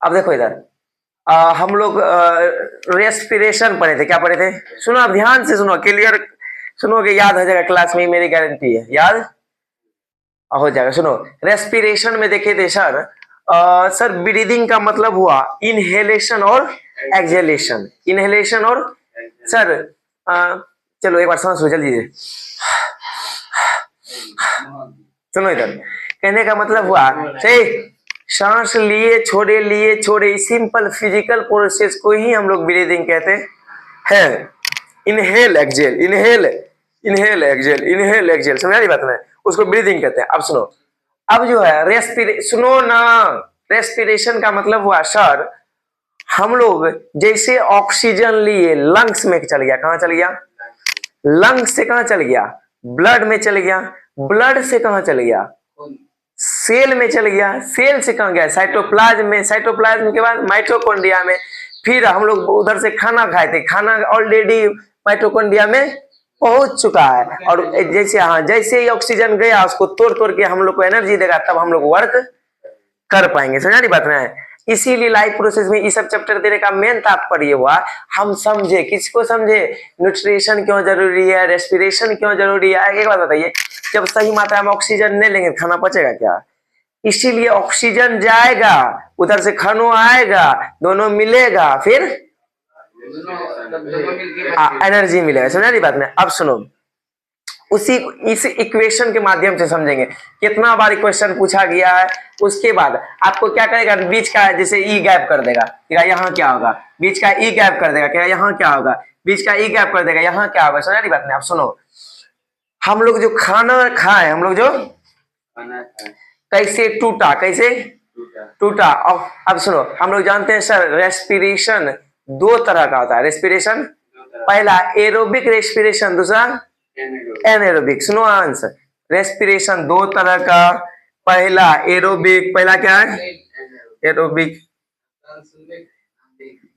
अब देखो इधर हम लोग रेस्पिरेशन पढ़े थे, क्या पढ़े थे? सुनो अब ध्यान से सुनो, क्लियर सुनोगे याद हो जाएगा क्लास में, मेरी गारंटी है याद हो जाएगा। सुनो रेस्पिरेशन में देखे थे सर, सर ब्रीदिंग का मतलब हुआ इनहेलेशन और एक्सहेलेशन, इनहेलेशन और सर चलो एक बार सांस लो जल्दी से। सुनो इधर, कहने का मतलब हुआ सही, सांस लिए छोड़े सिंपल फिजिकल प्रोसेस को ही हम लोग ब्रीदिंग कहते हैं। Inhale exhale, inhale inhale exhale, inhale exhale, समझ रही बात में, उसको ब्रीदिंग कहते हैं। अब सुनो, अब जो है सुनो ना, रेस्पिरेशन का मतलब हुआ सर हम लोग जैसे ऑक्सीजन लिए लंग्स में चल गया, कहां चल गया? लंग्स से कहां चल गया? ब्लड में चल गया, ब्लड से कहां चल गया? सेल में चल गया, सेल से कहां गया? साइटोप्लाज्म में, साइटोप्लाज्म के बाद माइटोकॉन्ड्रिया में, फिर हम लोग उधर से खाना खाए थे, खाना ऑलरेडी माइटोकॉन्ड्रिया में पहुंच चुका है, और जैसे हाँ जैसे ही ऑक्सीजन गया उसको तोड़ तोड़ के हम लोग को एनर्जी देगा, तब हम लोग वर्क कर पाएंगे। समझा नहीं बात ना है? इसीलिए लाइफ प्रोसेस में ये सब चैप्टर देने का मेन तात्पर्य हुआ हम समझे, किसको समझे? न्यूट्रिशन क्यों जरूरी है, रेस्पिरेशन क्यों जरूरी है। एक बात बताइए, जब सही मात्रा में ऑक्सीजन नहीं लेंगे खाना पचेगा क्या? इसीलिए ऑक्सीजन जाएगा, उधर से खाना आएगा, दोनों मिलेगा, फिर एनर्जी मिलेगा। समझा नहीं बात में? अब सुनो, उसी इस इक्वेशन के माध्यम से समझेंगे। कितना बार क्वेश्चन पूछा गया है, उसके बाद आपको क्या करेगा, बीच का जैसे ई गैप कर देगा, यहाँ क्या होगा? बीच का ई गैप कर देगा, क्या यहाँ क्या होगा? बीच का ई गैप कर देगा, यहाँ क्या होगा? समझा नहीं बात में? आप सुनो, हम लोग जो खाना खाए, हम लोग जो कैसे टूटा, कैसे टूटा। अब सुनो, हम लोग जानते हैं सर रेस्पिरेशन दो तरह का होता है। रेस्पिरेशन पहला एरोबिक रेस्पिरेशन, दूसरा एनारोबिक। सुनो आंसर, रेस्पिरेशन दो तरह का, पहला एरोबिक, पहला क्या है? एरोबिक,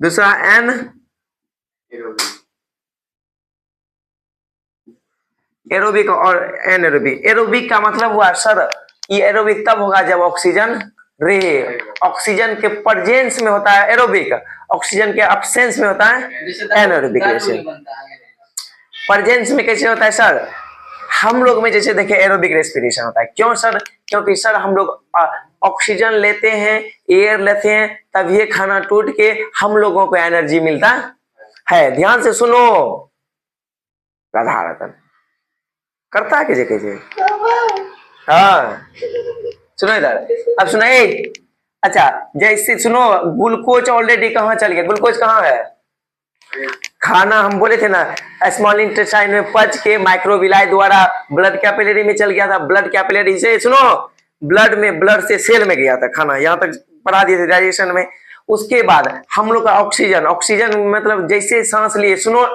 दूसरा एन एरोबिक और एनारोबिक। एरोबिक का मतलब हुआ सर ये एरोबिक तब होगा जब ऑक्सीजन रहे, ऑक्सीजन के प्रेजेंस में होता है एरोबिक, ऑक्सीजन के एब्सेंस में होता है एनारोबिक। प्रेजेंस में कैसे होता है सर? हम लोग में जैसे देखिए एरोबिक रेस्पिरेशन होता है, क्यों सर? क्योंकि सर हम लोग ऑक्सीजन लेते हैं, एयर लेते हैं, तब ये खाना टूट के हम लोगों को एनर्जी मिलता है। ध्यान से सुनो, राधा रतन करता है कैसे कैसे, हाँ सुनो इधर, अब सुनाए। अच्छा जैसे सुनो, ग्लूकोज ऑलरेडी कहाँ चल गया? ग्लूकोज कहाँ है? खाना हम बोले थे ना, स्मॉल इंटेस्टाइन में पच के माइक्रोविलाई द्वारा ब्लड कैपिलरी में चल गया था। ब्लड कैपिलरी से सुनो, ब्लड में, ब्लड से सेल में गया था खाना, यहाँ तक पढ़ा दिए थे डाइजेशन में। उसके बाद हम लोग का ऑक्सीजन, ऑक्सीजन मतलब जैसे सांस लिए, सुनो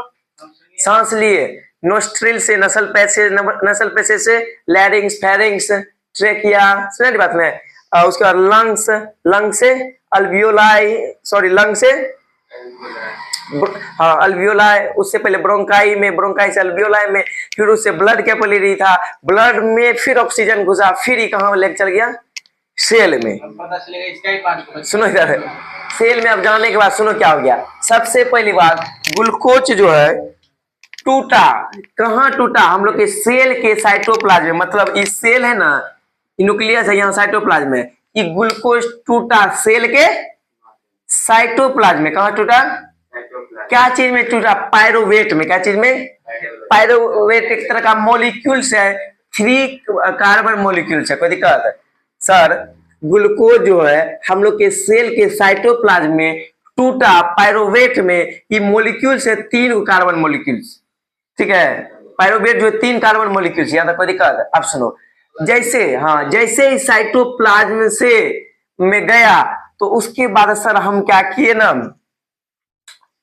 सांस लिए नोस्ट्रिल से, नसल पैसेज से लैरिंग्स, फेरिंग्स, ट्रेकिया, सुना बात में। उसके बाद लंग्स, लंग से अल्वियोलाई, सॉरी लंग से हाँ अल्वियोलाई, उससे पहले ब्रोंकाई में, ब्रोंकाई से अल्वियोलाई में, फिर उससे ब्लड कैपिलरी था, ब्लड में फिर ऑक्सीजन घुसा, फिर ही कहाँ लेके चल गया? सेल में। सुनो इधर, सेल में अब जाने के बाद सुनो क्या हो गया। सबसे पहली बात, ग्लूकोज जो है टूटा, कहाँ टूटा? हम लोग के सेल के साइटोप्लाज्म में, मतलब इस सेल है ना, न्यूक्लियस है यहाँ साइटोप्लाज्म में, ये ग्लूकोज टूटा सेल के साइटोप्लाज्म में। कहाँ टूटा? क्या चीज में टूटा? पायरोवेट में। क्या चीज में? पायरोवेट एक तरह का मॉलिक्यूल्स है, 3 कार्बन मॉलिक्यूल्स है। कोई दिक्कत है सर? ग्लूकोज जो है हम लोग के सेल के साइटोप्लाज्म में टूटा पायरोवेट में, ये मॉलिक्यूल्स है 3 कार्बन मॉलिक्यूल्स, ठीक है? पायरोवेट जो 3 कार्बन मॉलिक्यूल्स, यहाँ तक कोई दिक्कत है? अब सुनो, जैसे हाँ जैसे ही साइटोप्लाज्म से में गया तो उसके बाद सर हम क्या किए ना,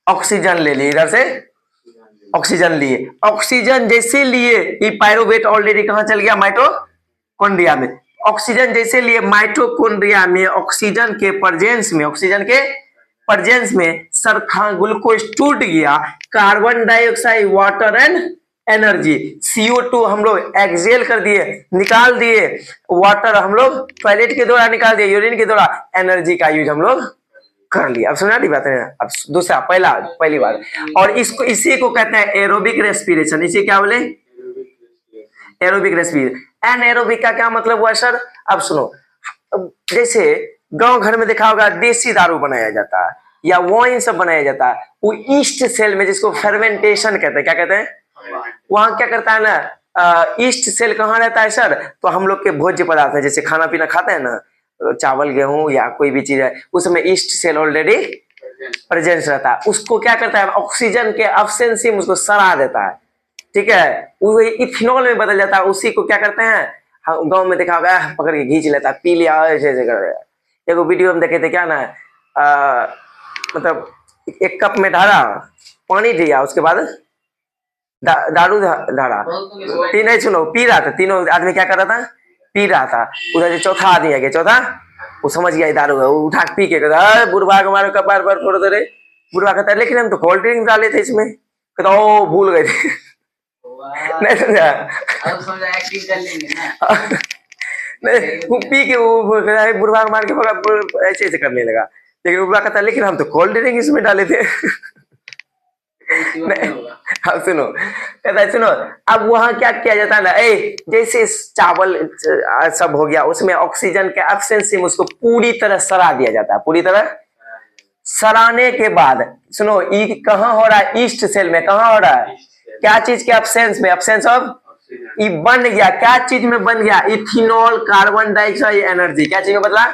ऑक्सीजन ले लिए, इधर से ऑक्सीजन लिए, ऑक्सीजन जैसे लिए ये पायरोवेट ऑलरेडी कहाँ चल गया? माइटोकॉन्ड्रिया में। ऑक्सीजन जैसे लिए माइटोकॉन्ड्रिया में, ऑक्सीजन के प्रेजेंस में, ऑक्सीजन के प्रेजेंस में सर ग्लूकोज टूट गया, carbon dioxide, water and energy, CO2 हम लोग एक्सहेल कर दिए, निकाल दिए, वाटर हम लोग टॉयलेट के द्वारा निकाल दिए, यूरिन के द्वारा, एनर्जी का यूज हम लोग कर लिया। अब समझा दी बात है। अब दूसरा पहली बात, और इसको इसी को कहते हैं एरोबिक रेस्पिरेशन। इसे क्या बोले? Aerobic respiration. एनएरोबिक का क्या मतलब हुआ सर? अब सुनो, जैसे गांव घर में देखा होगा देसी दारू बनाया जाता है या वाइन सब बनाया जाता है, वो ईस्ट सेल में, जिसको फर्मेंटेशन कहते हैं, क्या कहते हैं, वहां क्या करता है ना, ईस्ट सेल कहाँ रहता है सर? तो हम लोग के भोज्य पदार्थ है, जैसे खाना पीना खाते हैं ना, चावल गेहूं या कोई भी चीज है, उसमें ईस्ट सेल ऑलरेडी प्रेजेंस रहता है। उसको क्या करता है, ऑक्सीजन के एब्सेंस में उसको सड़ा देता है, ठीक है, वो इथेनॉल में बदल जाता है। उसी को क्या करते हैं, गांव में देखा होगा, पकड़ के खींच लेता है, पी लिया, ऐसे ऐसे कर देगा। देखो वीडियो में देखे थे क्या ना, मतलब एक कप में डाला पानी दिया, उसके बाद दारू डाला, नहीं सुनो, पी रहा था, तीनों आदमी क्या कर रहा था, पी रहा था। उधर जो चौथा आदमी आ गया, चौथा वो समझ गया दारू है, वो उठा के पी के कहता बुढ़वा के मारो कपार पर फोड़ दे रहे। बुढ़वा कहता है लेकिन हम तो कोल्ड ड्रिंक डाले थे इसमें। कहता ओ भूल गए थे। नहीं समझा, अब समझा, एक्टिंग कर लेंगे ना। नहीं, वो पी के वो बुढ़वा मार के ऐसे ऐसे करने लगा। लेकिन बुढ़वा कहता है लेकिन हम तो कोल्ड ड्रिंक इसमें डाले थे। हाँ सुनो, कहता है सुनो, अब वहां क्या किया जाता है ना, जैसे चावल सब हो गया, उसमें ऑक्सीजन के एब्सेंस में उसको पूरी तरह सड़ा दिया जाता है। पूरी तरह सड़ाने के बाद सुनो, ये कहाँ हो रहा है, ईस्ट सेल में। कहाँ हो रहा है, क्या चीज के एब्सेंस में, एब्सेंस ऑफ, ये बन गया, क्या चीज में बन गया, इथेनॉल, कार्बन डाइऑक्साइड, एनर्जी। क्या चीज में बदला,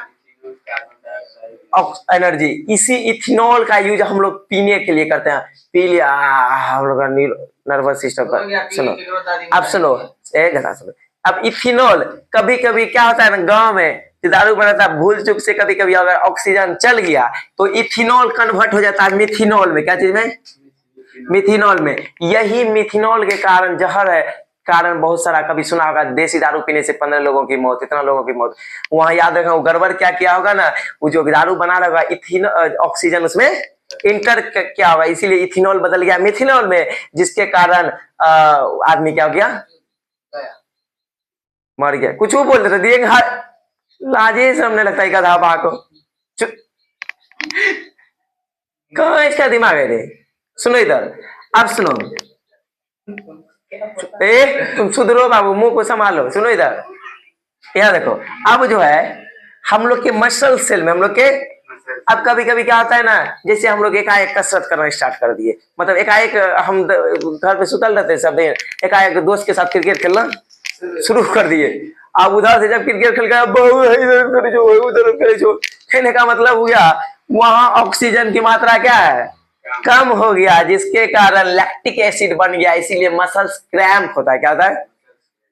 एनर्जी। इसी इथेनॉल का यूज हम लोग पीने के लिए करते हैं। पी लिया, हम लोग का नर्वस सिस्टम पर। सुनो अब सुनो, सुनो, अब इथेनॉल कभी कभी क्या होता है ना, गांव में जो दारू बनाता है, भूल चूक से कभी कभी अगर ऑक्सीजन चल गया तो इथेनॉल कन्वर्ट हो जाता है मिथिनॉल में। क्या चीज में, मिथिनॉल में। यही मिथिनॉल के कारण जहर है, कारण बहुत सारा, कभी सुना होगा देसी दारू पीने से 15 लोगों की मौत, इतना लोगों की मौत। वहां याद रखना, वो गड़बड़ क्या किया होगा ना, वो जो दारू बना रहा होगा, इथेनॉल ऑक्सीजन उसमें इंटर क्या होगा, इसीलिए इथेनॉल बदल गया मिथिनॉल में, जिसके कारण आदमी क्या हो गया, मर गया। कुछ वो बोल रहे थे, लाजे सामने लगता है गधा बा को। कहाँ इसका दिमाग है रे? सुनो इधर, अब सुनो, तुम सुधरो बाबू, मुंह को संभालो। सुनो इधर, यहाँ देखो, अब जो है हम लोग के मसल सेल में, हम लोग के, अब कभी कभी क्या होता है ना, जैसे हम लोग एकाएक कसरत करना स्टार्ट कर दिए, मतलब एकाएक हम घर पे सुतल रहते सब दिन, एकाएक दोस्त के साथ क्रिकेट खेलना शुरू कर दिए। अब उधर से जब क्रिकेट खेल गया, उधर कहने का मतलब हो गया, वहां ऑक्सीजन की मात्रा क्या है, कम हो गया, जिसके कारण लैक्टिक एसिड बन गया, इसीलिए मसल्स क्रैम्प होता है। क्या होता है,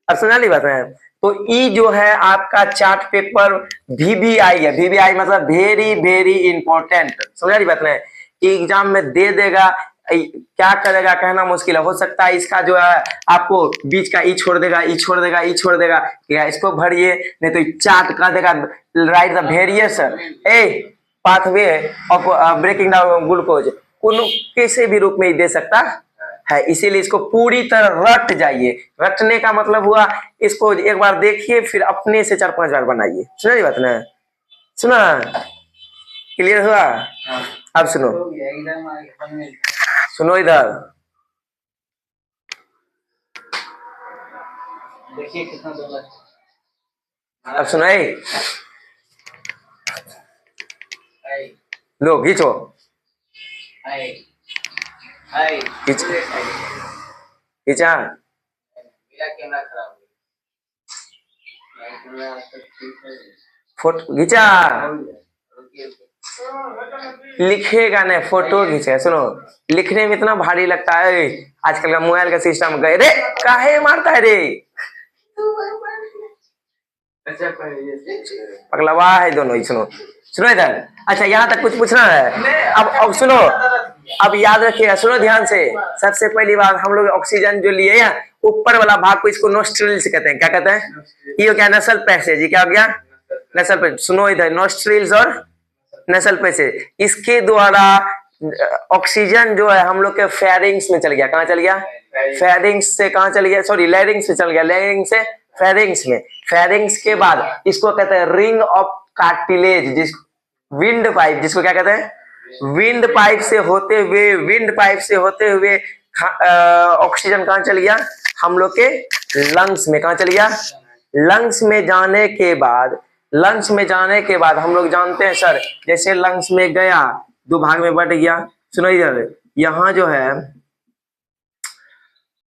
अब सुना नहीं बात है। तो ई जो है आपका चार्ट पेपर VBI है, VBI मतलब वेरी वेरी इंपॉर्टेंट, समझा नहीं बात है। एग्जाम में दे देगा, क्या करेगा कहना मुश्किल है। हो सकता है इसका जो है आपको बीच का ई छोड़ देगा, ई छोड़ देगा, ई छोड़ देगा, या इसको भरिए, नहीं तो चार्ट कर देगा, write the various pathway of breaking down glucose, किसी भी रूप में दे सकता है। इसीलिए इसको पूरी तरह रट जाइए। रटने का मतलब हुआ, इसको एक बार देखिए, फिर अपने से 4-5 बार बनाइए। सुना नहीं बात ना, सुना, क्लियर हुआ? अब सुनो, सुनो इधर, देखिए कितना डॉलर, अब सुनाई लो, खींचो, खींचा, मेरा कैमरा खराब हो गया, फोटो खींचा, लिखेगा नहीं, फोटो खींचे। सुनो, लिखने में इतना भारी लगता है, आजकल का मोबाइल का सिस्टम गए रे, काहे मारता है रे, पगलवा है दोनों। सुनो, सुनो इधर, अच्छा यहाँ तक कुछ पूछना है? अब सुनो, अब याद रखिएगा, सुनो ध्यान से। सबसे पहली बात, हम लोग ऑक्सीजन जो लिए हैं, ऊपर वाला भाग को इसको नोस्ट्रिल्स कहते हैं। क्या कहते हैं? ये हो गया नसल पैसेज, क्या हो गया, नसल पैसेज। सुनो इधर, नोस्ट्रिल्स और नसल पैसेज, इसके द्वारा ऑक्सीजन जो है हम लोग के फेरिंग्स में चल गया। कहाँ चल गया? फेरिंग्स से कहाँ चल गया, सॉरी लैरिंग्स से चल गया, लैरिंग्स से फेरिंग्स में। फेरिंग्स के बाद इसको कहते हैं रिंग ऑफ कार्टिलेज, जिस विंड पाइप, जिसको क्या कहते हैं, विंड पाइप से होते हुए ऑक्सीजन कहाँ चल गया? हम लोग के लंग्स में। कहाँ चल गया? लंग्स में जाने के बाद हम लोग जानते हैं सर, जैसे लंग्स में गया 2 भाग में बट गया। सुनो इधर, यहाँ जो है